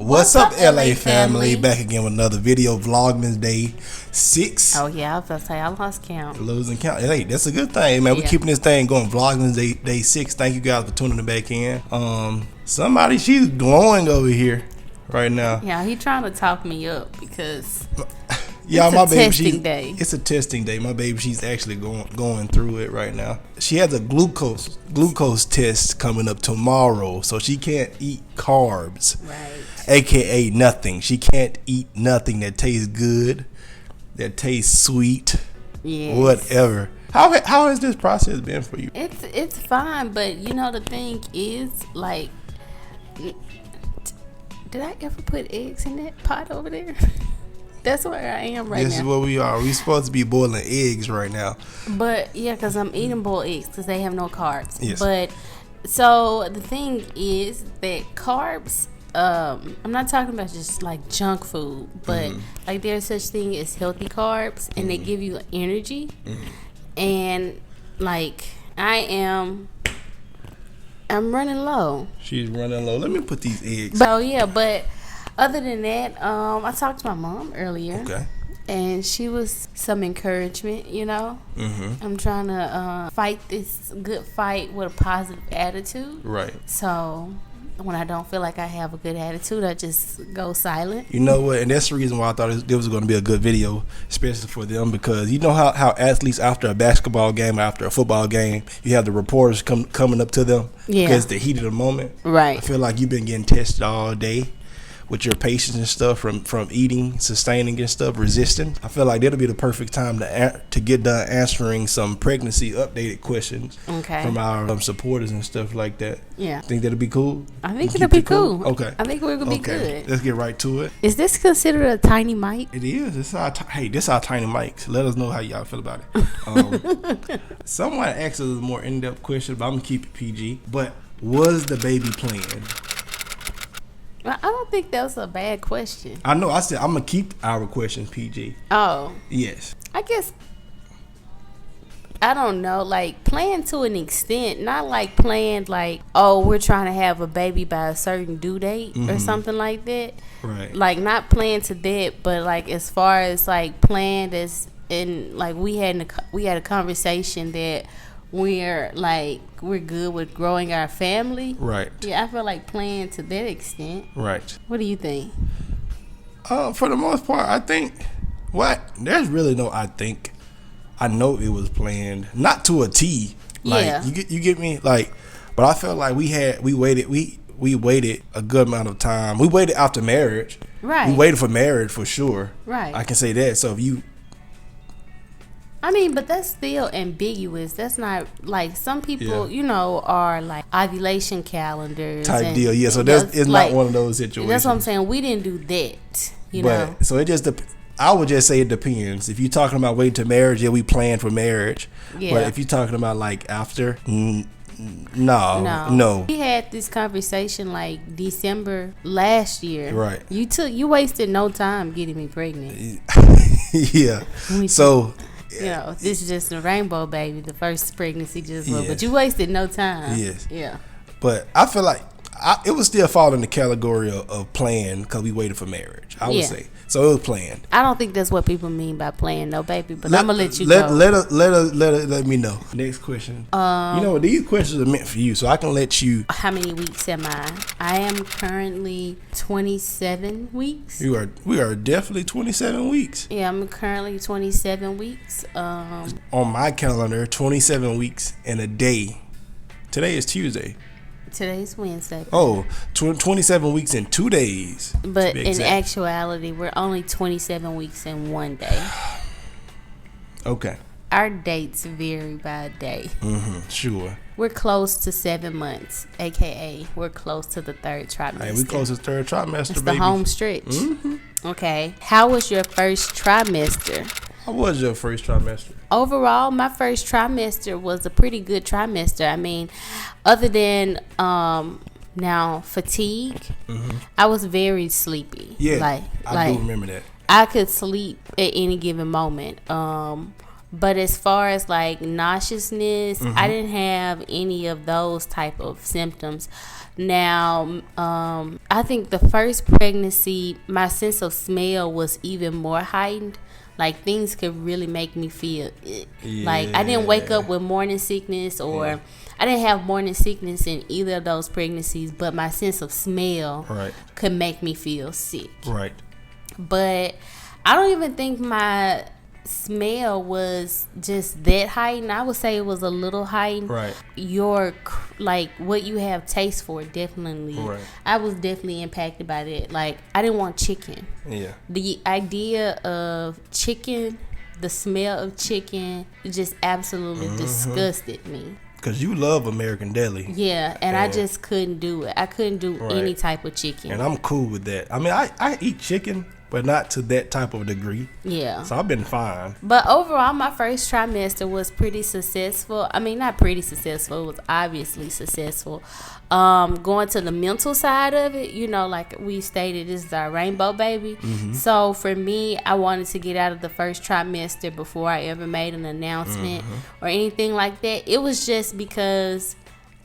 What's up, LA family? Back again with another video. Vlogmas day 6. Oh yeah, I was about to say I lost count. Losing count. Hey, that's a good thing, man. We're keeping this thing going. Vlogmas day 6. Thank you guys for tuning back in. Somebody, she's glowing over here right now. Yeah, he trying to talk me up because yeah, it's my a baby. testing day. It's a testing day. My baby, she's actually going through it right now. She has a glucose test coming up tomorrow, so she can't eat carbs. Right. AKA nothing. She can't eat nothing that tastes good, that tastes sweet, whatever. How has this process been for you? It's fine, but you know the thing is, like, did I ever put eggs in that pot over there? That's where I am right now. This is where we are. We're supposed to be boiling eggs right now. But yeah, because I'm eating boiled eggs because they have no carbs. Yes. But so the thing is that carbs. I'm not talking about just like junk food, but like there's such thing as healthy carbs, and they give you energy. And like I'm running low. She's running low. Let me put these eggs. So yeah, but other than that, I talked to my mom earlier. Okay. And she was some encouragement, you know. I'm trying to fight this good fight with a positive attitude. Right. So when I don't feel like I have a good attitude, I just go silent. You know what? And that's the reason why I thought this was going to be a good video, especially for them, because you know how athletes after a basketball game, after a football game, you have the reporters coming up to them because the heat of the moment. Right. I feel like you've been getting tested all day with your patience and stuff from eating, sustaining and stuff, resisting. I feel like that'll be the perfect time to get done answering some pregnancy updated questions from our supporters and stuff like that. Yeah. Think that'll be cool? I think it'll be cool. Okay. I think we're going to be good. Let's get right to it. Is this considered a tiny mic? It is. This is our tiny mics. Let us know how y'all feel about it. Someone asked us a more in-depth question, but I'm going to keep it PG. But was the baby planned? I don't think that's a bad question. I know. I said I'm gonna keep our questions PG. Oh. Yes. I guess I don't know. Like planned to an extent, not like planned like, oh, we're trying to have a baby by a certain due date or something like that. Right. Like not planned to that, but like as far as like planned as in like we had a conversation that we're good with growing our family. Right. Yeah, I feel like planned to that extent. Right. What do you think? For the most part, I think there's really no I think. I know it was planned, not to a T. Like, yeah. You get me? Like, but I felt like we waited a good amount of time. We waited after marriage. Right. We waited for marriage for sure. Right. I can say that. So if you but that's still ambiguous. That's not like some people, you know, are like ovulation calendars type deal. Yeah, so it's like, not one of those situations. That's what I'm saying. We didn't do that, you know. So it just I would just say it depends. If you're talking about waiting to marriage, yeah, we planned for marriage. Yeah. But if you're talking about like after, no. We had this conversation like December last year. Right. You wasted no time getting me pregnant. Yeah. So. You know, this is just a rainbow baby. The first pregnancy just was, but you wasted no time. Yes. Yeah. But I feel like it would still fall in the category of planned because we waited for marriage. I would say so. It was planned. I don't think that's what people mean by planned, no, baby. But I'm gonna let you go. Let me know. Next question. You know, these questions are meant for you, so I can let you. How many weeks am I? I am currently 27 weeks. We are definitely 27 weeks. Yeah, I'm currently 27 weeks. On my calendar, 27 weeks and a day. Today is Tuesday. Today's Wednesday. Oh, 27 weeks in 2 days. But in actuality, we're only 27 weeks in 1 day. Okay. Our dates vary by day. Sure. We're close to 7 months, a.k.a. we're close to the third trimester. Hey, we close to the third trimester, it's baby. The home stretch. Okay. How was your first trimester? How was your first trimester? Overall, my first trimester was a pretty good trimester. I mean, other than now fatigue, I was very sleepy. Yeah, I do remember that. I could sleep at any given moment. But as far as like nauseousness, I didn't have any of those type of symptoms. Now, I think the first pregnancy, my sense of smell was even more heightened. Like, things could really make me feel like I didn't wake up with morning sickness, or I didn't have morning sickness in either of those pregnancies, but my sense of smell could make me feel sick. Right. But I don't even think my smell was just that heightened. I would say it was a little heightened. Right. Your, like, what you have taste for, definitely. Right. I was definitely impacted by that. Like, I didn't want chicken. Yeah. The idea of chicken, the smell of chicken, just absolutely disgusted me. Because you love American Deli. Yeah, and I just couldn't do it. I couldn't do any type of chicken. And I'm cool with that. I mean, I eat chicken, but not to that type of degree. Yeah. So I've been fine. But overall, my first trimester was pretty successful. I mean, not pretty successful. It was obviously successful. Going to the mental side of it, you know, like we stated, this is our rainbow baby. So for me, I wanted to get out of the first trimester before I ever made an announcement or anything like that. It was just because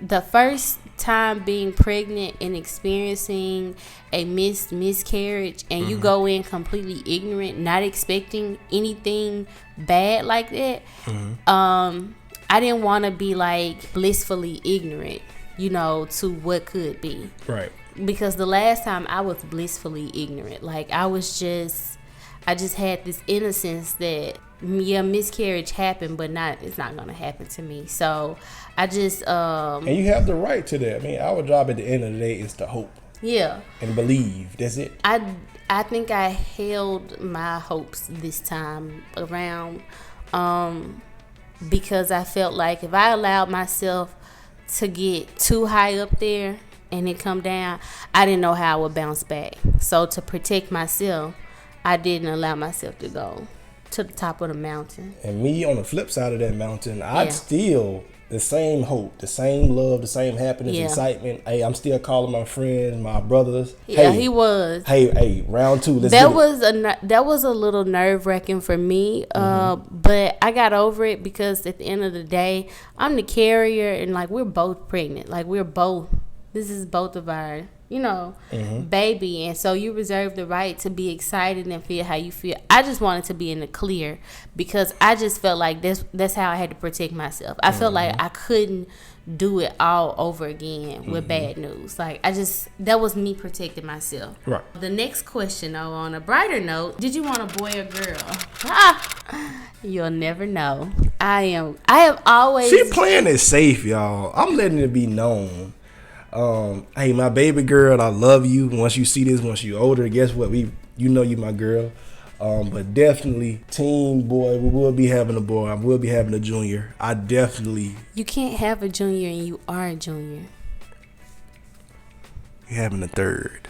the first time being pregnant and experiencing a miscarriage, and you go in completely ignorant, not expecting anything bad like that, I didn't want to be like blissfully ignorant, you know, to what could be. Right. Because the last time I was blissfully ignorant, like I just had this innocence that miscarriage happened, but it's not gonna happen to me. So I just and you have the right to that. I mean, our job at the end of the day is to hope. Yeah. And believe. That's it. I think I held my hopes this time around, because I felt like if I allowed myself to get too high up there and it come down, I didn't know how I would bounce back. So to protect myself, I didn't allow myself to go to the top of the mountain. And me, on the flip side of that mountain, I'd still the same hope, the same love, the same happiness, excitement. Hey, I'm still calling my friends, my brothers. Yeah, hey, he was. Hey, round 2. That was a little nerve wracking for me, but I got over it because at the end of the day, I'm the carrier, and like we're both pregnant. Like this is both of our, you know, baby, and so you reserve the right to be excited and feel how you feel. I just wanted to be in the clear because I just felt like that's how I had to protect myself. I felt like I couldn't do it all over again with bad news. Like that was me protecting myself. Right. The next question, though, on a brighter note, did you want a boy or girl? You'll never know. I have always. She playing it safe, y'all. I'm letting it be known. Hey, my baby girl, I love you. Once you see this, once you older, guess what? You know you my girl. But definitely, teen boy, we will be having a boy. I will be having a junior. I definitely. You can't have a junior and you are a junior. We're having a third.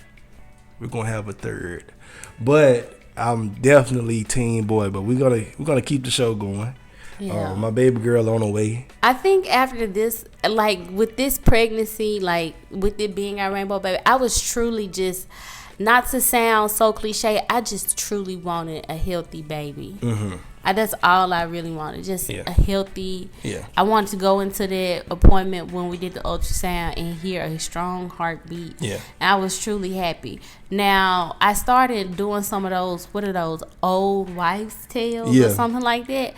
We're gonna have a third. But I'm definitely teen boy. But we're gonna keep the show going. Yeah. My baby girl on the way. I think after this, like with this pregnancy, like with it being our rainbow baby, I was truly just, not to sound so cliche, I just truly wanted a healthy baby. That's all I really wanted, just a healthy. Yeah. I wanted to go into that appointment when we did the ultrasound and hear a strong heartbeat. Yeah. And I was truly happy. Now, I started doing some of those, what are those, old wives' tales or something like that.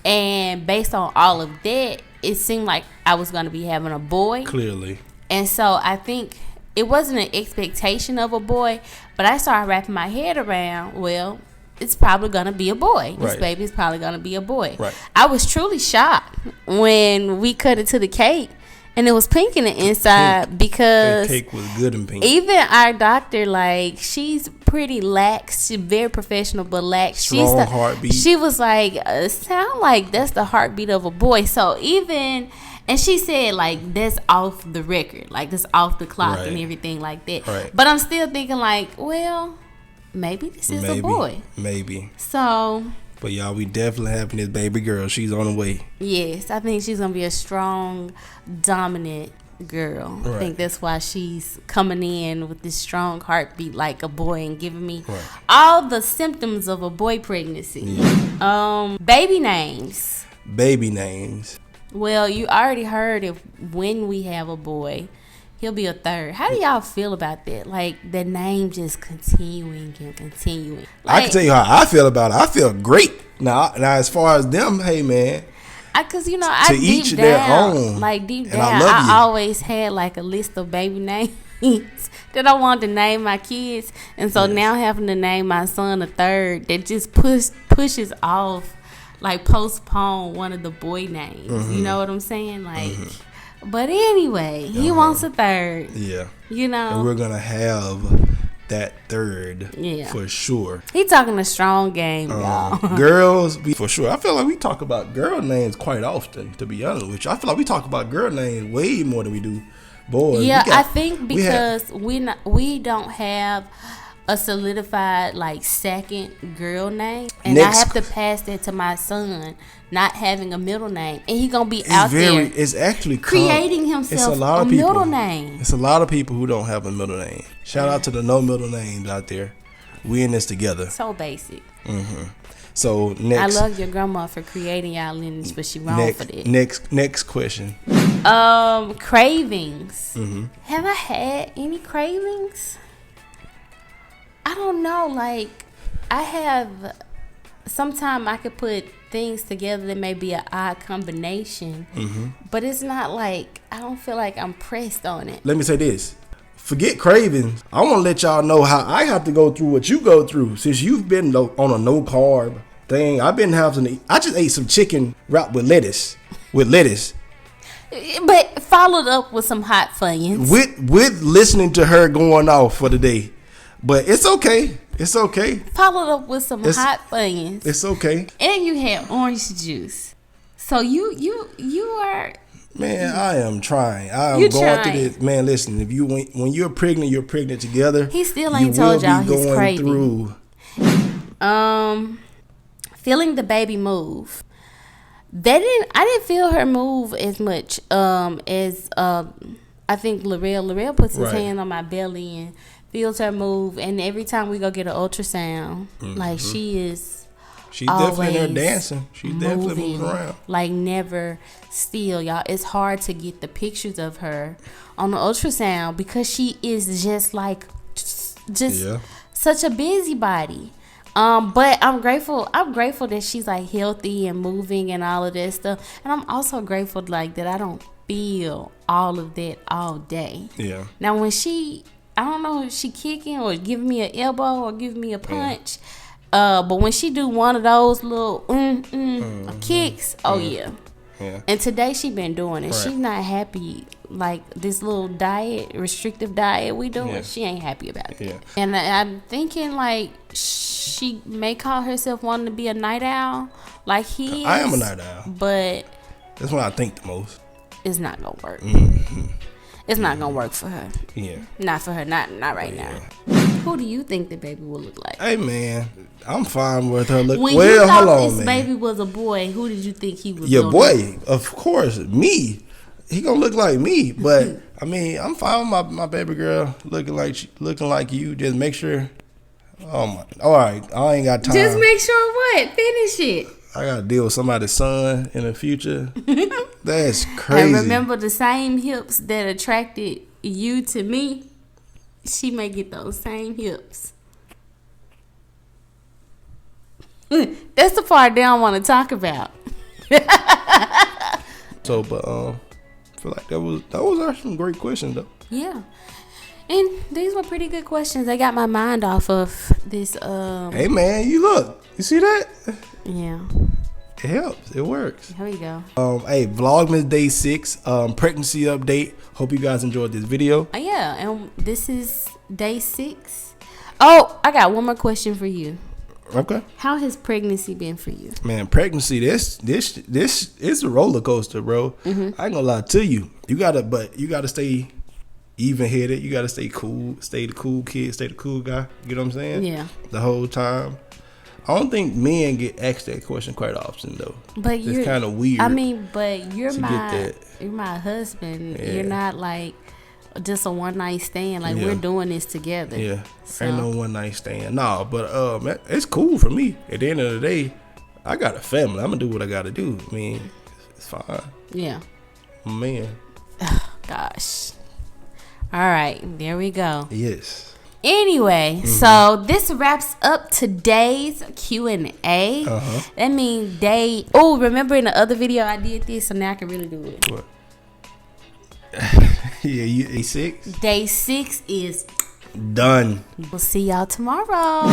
And based on all of that, it seemed like I was going to be having a boy. Clearly. And so I think it wasn't an expectation of a boy, but I started wrapping my head around, well, it's probably going to be a boy. This baby is probably going to be a boy. Right. I was truly shocked when we cut it to the cake. And it was pink in the inside because the cake was good and pink. Even our doctor, like, she's pretty lax. She's very professional, but lax. Strong heartbeat. She was like, sound like that's the heartbeat of a boy. So even, and she said, like, that's off the record. Like, that's off the clock and everything like that. Right. But I'm still thinking, like, well, maybe this is a boy. Maybe. So. But y'all, we definitely having this baby girl. She's on the way. Yes, I think she's going to be a strong, dominant girl. Right. I think that's why she's coming in with this strong heartbeat like a boy and giving me all the symptoms of a boy pregnancy. Yeah. Baby names. Baby names. Well, you already heard when we have a boy, he'll be a third. How do y'all feel about that? Like, the name just continuing and continuing. Like, I can tell you how I feel about it. I feel great. Now as far as them, hey, man. Because, you know, I to each deep their down, own. like, deep down, I always had, like, a list of baby names that I wanted to name my kids. And so now having to name my son a third, that just pushes off, like, postpone one of the boy names. Mm-hmm. You know what I'm saying? Like, but anyway, he wants a third. Yeah. You know? And we're going to have that third for sure. He talking a strong game, y'all. Girls, for sure. I feel like we talk about girl names quite often, to be honest with you. I feel like we talk about girl names way more than we do boys. Yeah, I think because we don't have a solidified like second girl name, and I have to pass that to my son, not having a middle name, and he gonna be out there. It's actually creating himself a middle name. It's a lot of people who don't have a middle name. Shout out to the no middle names out there. We in this together. So basic. So next, I love your grandma for creating y'all lineage, but she wrong for that. Next question. Cravings. Have I had any cravings? I don't know. Like, I have. Sometimes I could put things together that may be an odd combination, but it's not like I don't feel like I'm pressed on it. Let me say this. Forget cravings. I want to let y'all know how I have to go through what you go through. Since you've been on a no carb thing, I've been having. I just ate some chicken wrapped with lettuce. But followed up with some hot Funyuns. With listening to her going off for the day. But it's okay. It's okay. Followed up with some hot Funyuns. It's okay. And you had orange juice. So you are. Man, I am trying. I am going through this. Man, listen. If when you're pregnant together. He still ain't told y'all he's craving. Feeling the baby move. I didn't feel her move as much as I think L'Oreal puts his hand on my belly and feels her move, and every time we go get an ultrasound, like she's definitely in there dancing. She's definitely moving around, like never still, y'all. It's hard to get the pictures of her on the ultrasound because she is just such a busybody. But I'm grateful that she's like healthy and moving and all of that stuff, and I'm also grateful like that I don't feel all of that all day. Yeah. Now when I don't know if she kicking or giving me an elbow or giving me a punch. But when she do one of those little kicks, yeah. And today she been doing it. She's not happy. Like this little restrictive diet we doing, she ain't happy about it. Yeah. And I'm thinking like she may call herself wanting to be a night owl, like he is. I am a night owl, but that's what I think the most. It's not gonna work. It's not gonna work for her. Yeah. Not for her. Not right now. Who do you think the baby will look like? Hey man, I'm fine with her look. When you thought this baby was a boy, who did you think he was? Your boy, of course, me. He gonna look like me, but I mean, I'm fine with my baby girl looking like you. Just make sure. Oh my! All right, I ain't got time. Just make sure what? Finish it. I gotta deal with somebody's son in the future. That's crazy. And remember the same hips that attracted you to me? She may get those same hips. That's the part they don't want to talk about. So, but I feel like that was actually some great questions though. Yeah. And these were pretty good questions. They got my mind off of this. Hey man, you see that? Yeah. It helps. It works. Here we go. Hey, Vlogmas Day 6, pregnancy update. Hope you guys enjoyed this video. Yeah, and this is Day 6. Oh, I got one more question for you. Okay. How has pregnancy been for you? Man, pregnancy, this is a roller coaster, bro. I ain't gonna lie to you. You gotta stay even headed. You gotta stay cool. Stay the cool kid. Stay the cool guy. You know what I'm saying? Yeah. The whole time. I don't think men get asked that question quite often though. But it's kind of weird. I mean, but you're my You're my husband. Yeah. You're not like just a one night stand. Like we're doing this together. Yeah, so. Ain't no one night stand. No, but it's cool for me. At the end of the day, I got a family. I'm gonna do what I gotta do. I mean, it's fine. Yeah. Man. Gosh. All right, there we go. Yes. Anyway, so this wraps up today's Q&A. That means remember in the other video I did this, so now I can really do it. What? Yeah, day 6? Day 6 is done. We'll see y'all tomorrow.